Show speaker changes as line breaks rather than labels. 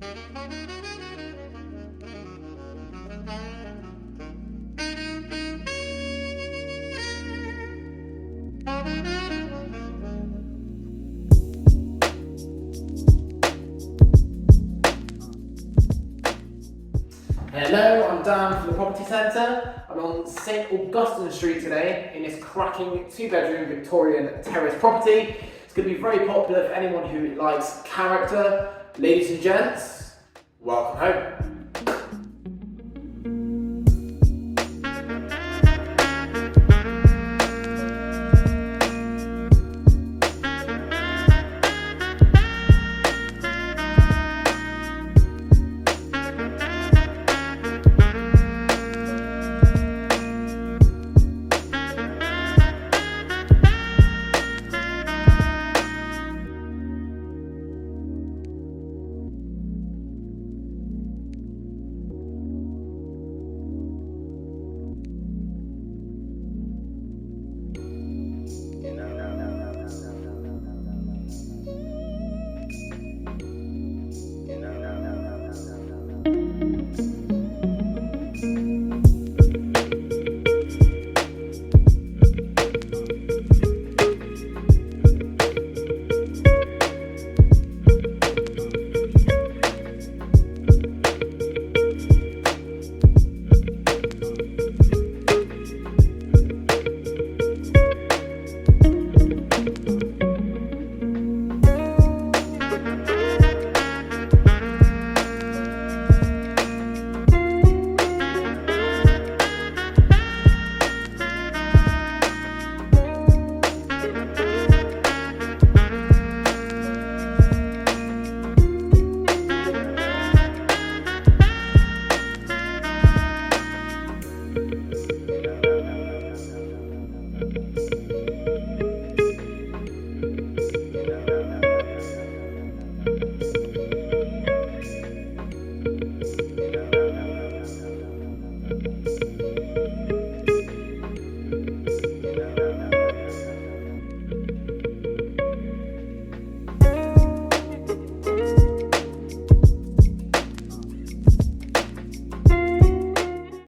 Hello, I'm Dan from the Property Centre. I'm on St Augustine Street today in this cracking 2-bedroom Victorian terrace property. It's going to be very popular for anyone who likes character. Ladies and gents, welcome home.